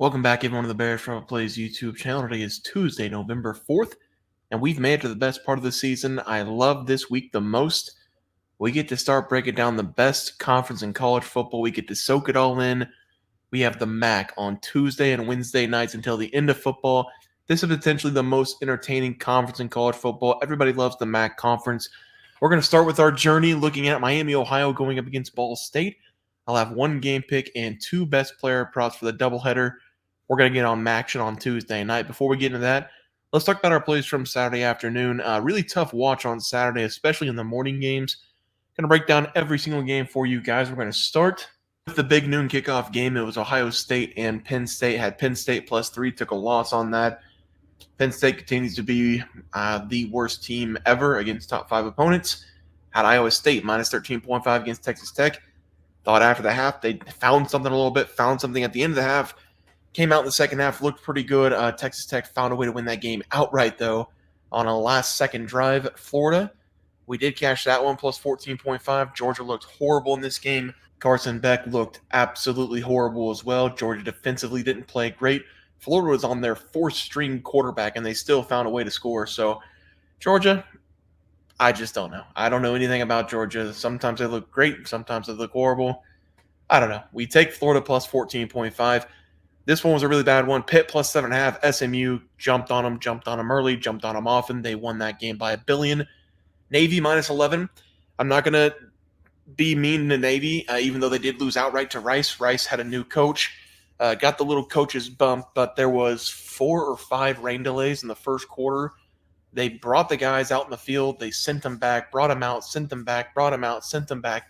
Welcome back, everyone, to the Bears Travel Plays YouTube channel. Today is Tuesday, November 4th, and we've made it to the best part of the season. I love this week the most. We get to start breaking down the best conference in college football. We get to soak it all in. We have the MAC on Tuesday and Wednesday nights until the end of football. This is potentially the most entertaining conference in college football. Everybody loves the MAC conference. We're going to start with our journey looking at Miami, Ohio going up against Ball State. I'll have one game pick and two best player props for the doubleheader. We're going to get on action on Tuesday night. Before we get into that, let's talk about our plays from Saturday afternoon. Really tough watch on Saturday, especially in the morning games. Going to break down every single game for you guys. We're going to start with the big noon kickoff game. It was Ohio State and Penn State. Had Penn State +3, took a loss on that. Penn State continues to be the worst team ever against top 5 opponents. Had Iowa State -13.5 against Texas Tech. Thought after the half they found something a little bit, found something at the end of the half. Came out in the second half, looked pretty good. Texas Tech found a way to win that game outright, though, on a last-second drive. Florida, we did cash that one, +14.5. Georgia looked horrible in this game. Carson Beck looked absolutely horrible as well. Georgia defensively didn't play great. Florida was on their fourth-string quarterback, and they still found a way to score. So, Georgia, I just don't know. I don't know anything about Georgia. Sometimes they look great. Sometimes they look horrible. I don't know. We take Florida +14.5. This one was a really bad one. Pitt +7.5. SMU jumped on them early, jumped on them often. They won that game by a billion. Navy -11. I'm not going to be mean to Navy, even though they did lose outright to Rice. Rice had a new coach, got the little coach's bump, but there was 4 or 5 rain delays in the first quarter. They brought the guys out in the field. They sent them back, brought them out, sent them back, brought them out, sent them back.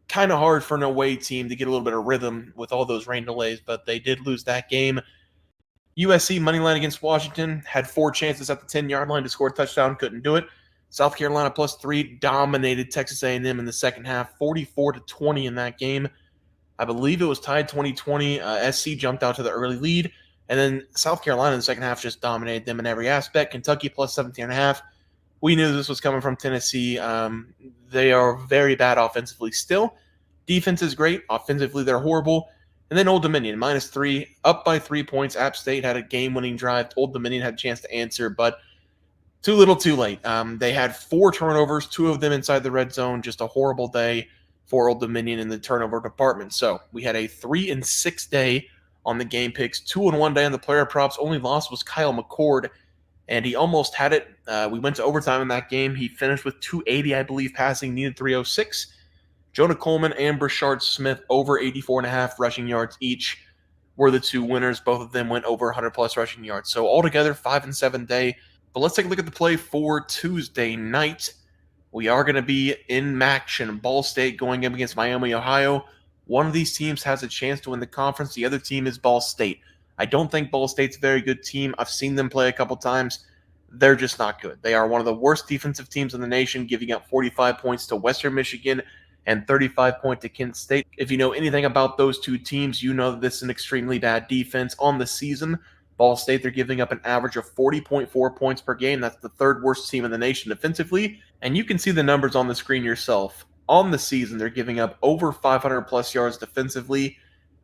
Kind of hard for an away team to get a little bit of rhythm with all those rain delays, but they did lose that game. USC moneyline against Washington, had 4 chances at the 10-yard line to score a touchdown, couldn't do it. South Carolina +3 dominated Texas A&M in the second half, 44-20 in that game. I believe it was tied 2020. SC jumped out to the early lead, and then South Carolina in the second half just dominated them in every aspect. Kentucky +17.5. We knew this was coming from Tennessee. They are very bad offensively still. Defense is great. Offensively, they're horrible. And then Old Dominion, -3, up by 3 points. App State had a game-winning drive. Old Dominion had a chance to answer, but too little, too late. They had 4 turnovers, 2 of them inside the red zone. Just a horrible day for Old Dominion in the turnover department. So we had a 3-6 day on the game picks, 2-1 day on the player props. Only loss was Kyle McCord, and he almost had it. We went to overtime in that game. He finished with 280, I believe, passing, needed 306. Jonah Coleman and Brashard Smith over 84.5 rushing yards each were the 2 winners. Both of them went over 100-plus rushing yards. So altogether, 5-7 day. But let's take a look at the play for Tuesday night. We are going to be in action. Ball State going up against Miami, Ohio. One of these teams has a chance to win the conference. The other team is Ball State. I don't think Ball State's a very good team. I've seen them play a couple times. They're just not good. They are one of the worst defensive teams in the nation, giving up 45 points to Western Michigan and 35 points to Kent State. If you know anything about those two teams, you know that this is an extremely bad defense on the season. Ball State, they're giving up an average of 40.4 points per game. That's the 3rd worst team in the nation defensively. And you can see the numbers on the screen yourself. On the season, they're giving up over 500-plus yards defensively.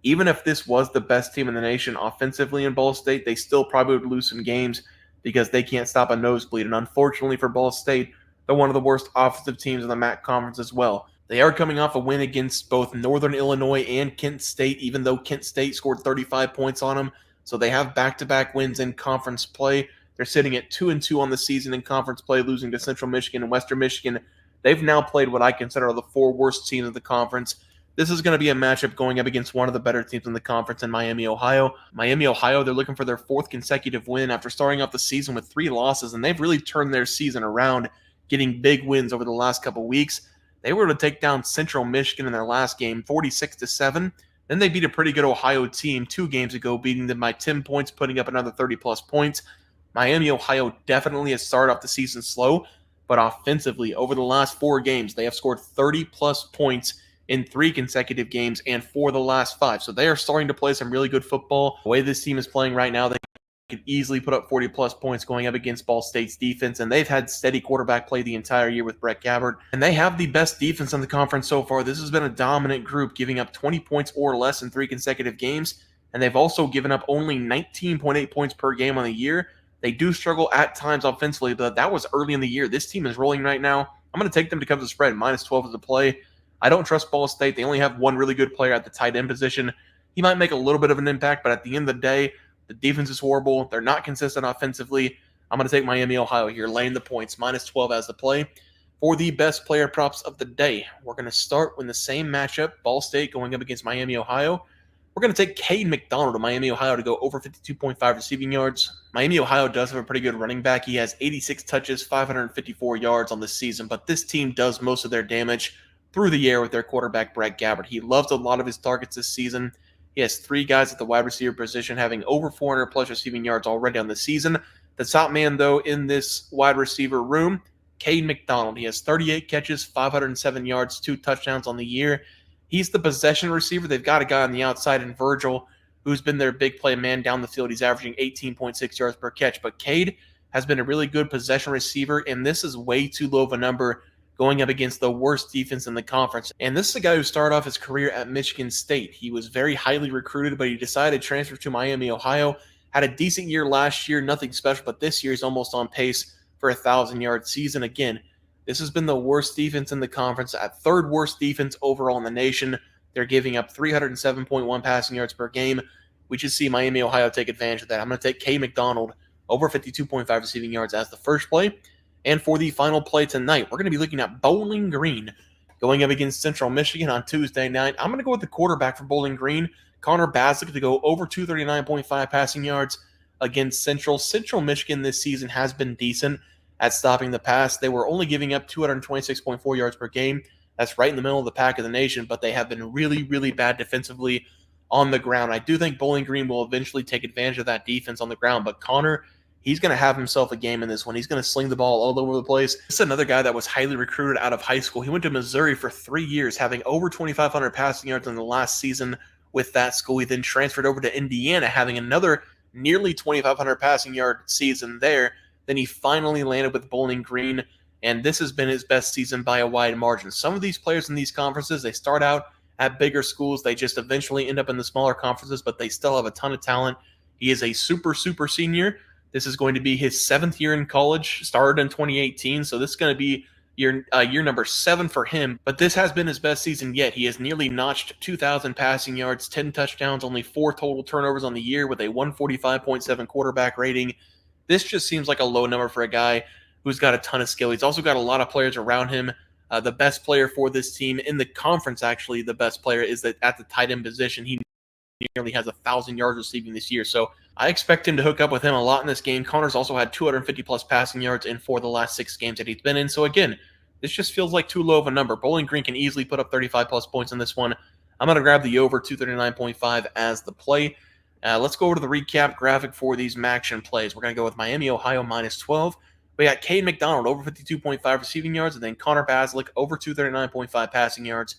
Even if this was the best team in the nation offensively in Ball State, they still probably would lose some games because they can't stop a nosebleed. And unfortunately for Ball State, they're one of the worst offensive teams in the MAC conference as well. They are coming off a win against both Northern Illinois and Kent State, even though Kent State scored 35 points on them. So they have back-to-back wins in conference play. They're sitting at 2-2 on the season in conference play, losing to Central Michigan and Western Michigan. They've now played what I consider the 4 worst teams of the conference. This is going to be a matchup going up against one of the better teams in the conference in Miami, Ohio. Miami, Ohio, they're looking for their 4th consecutive win after starting off the season with 3 losses, and they've really turned their season around, getting big wins over the last couple weeks. They were able to take down Central Michigan in their last game, 46-7. Then they beat a pretty good Ohio team 2 games ago, beating them by 10 points, putting up another 30-plus points. Miami, Ohio definitely has started off the season slow, but offensively, over the last 4 games, they have scored 30-plus points in 3 consecutive games and 4 of the last 5. So they are starting to play some really good football. The way this team is playing right now, they could easily put up 40-plus points going up against Ball State's defense, and they've had steady quarterback play the entire year with Brett Gabbert, and they have the best defense in the conference so far. This has been a dominant group, giving up 20 points or less in 3 consecutive games. and they've also given up only 19.8 points per game on the year. They do struggle at times offensively, but that was early in the year. This team is rolling right now. I'm going to take them to cover the spread, minus 12 as a play. I don't trust Ball State. They only have one really good player at the tight end position. He might make a little bit of an impact, but at the end of the day, the defense is horrible. They're not consistent offensively. I'm going to take Miami, Ohio here, laying the points, minus 12 as the play. For the best player props of the day, we're going to start with the same matchup, Ball State going up against Miami, Ohio. We're going to take Cade McDonald of Miami, Ohio to go over 52.5 receiving yards. Miami, Ohio does have a pretty good running back. He has 86 touches, 554 yards on the season, but this team does most of their damage through the air with their quarterback, Brett Gabbert. He loves a lot of his targets this season. He has 3 guys at the wide receiver position having over 400 plus receiving yards already on the season. The top man, though, in this wide receiver room, Cade McDonald. He has 38 catches, 507 yards, 2 touchdowns on the year. He's the possession receiver. They've got a guy on the outside in Virgil, who's been their big play man down the field. He's averaging 18.6 yards per catch. But Cade has been a really good possession receiver, and this is way too low of a number going up against the worst defense in the conference. And this is a guy who started off his career at Michigan State. He was very highly recruited, but he decided to transfer to Miami, Ohio. Had a decent year last year, nothing special, but this year he's almost on pace for a 1,000-yard season. Again, this has been the worst defense in the conference, at third worst defense overall in the nation. They're giving up 307.1 passing yards per game. We should see Miami, Ohio take advantage of that. I'm going to take Cade McDonald over 52.5 receiving yards as the first play. And for the final play tonight, we're going to be looking at Bowling Green going up against Central Michigan on Tuesday night. I'm going to go with the quarterback for Bowling Green, Connor Baslick, to go over 239.5 passing yards against Central. Central Michigan this season has been decent at stopping the pass. They were only giving up 226.4 yards per game. That's right in the middle of the pack of the nation, but they have been really, really bad defensively on the ground. I do think Bowling Green will eventually take advantage of that defense on the ground, but Connor, he's going to have himself a game in this one. He's going to sling the ball all over the place. This is another guy that was highly recruited out of high school. He went to Missouri for 3 years, having over 2,500 passing yards in the last season with that school. He then transferred over to Indiana, having another nearly 2,500 passing yard season there. Then he finally landed with Bowling Green, and this has been his best season by a wide margin. Some of these players in these conferences, they start out at bigger schools. They just eventually end up in the smaller conferences, but they still have a ton of talent. He is a super, super senior. This is going to be his 7th year in college, started in 2018, so this is going to be year number 7 for him. But this has been his best season yet. He has nearly notched 2,000 passing yards, 10 touchdowns, only 4 total turnovers on the year with a 145.7 quarterback rating. This just seems like a low number for a guy who's got a ton of skill. He's also got a lot of players around him. The best player for this team in the conference, actually, the best player is that at the tight end position. He nearly has 1,000 yards receiving this year. So I expect him to hook up with him a lot in this game. Connor's also had 250-plus passing yards in 4 of the last 6 games that he's been in. So again, this just feels like too low of a number. Bowling Green can easily put up 35-plus points in this one. I'm going to grab the over 239.5 as the play. Let's go over to the recap graphic for these Maction plays. We're going to go with Miami, Ohio, minus 12. We got Cade McDonald over 52.5 receiving yards, and then Connor Baslick over 239.5 passing yards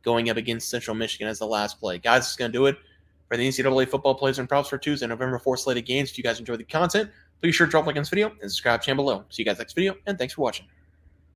going up against Central Michigan as the last play. Guys, this is going to do it for the NCAA football plays and props for Tuesday, November 4th slated games. If you guys enjoyed the content, please sure to drop a like on this video and subscribe to the channel below. See you guys next video, and thanks for watching.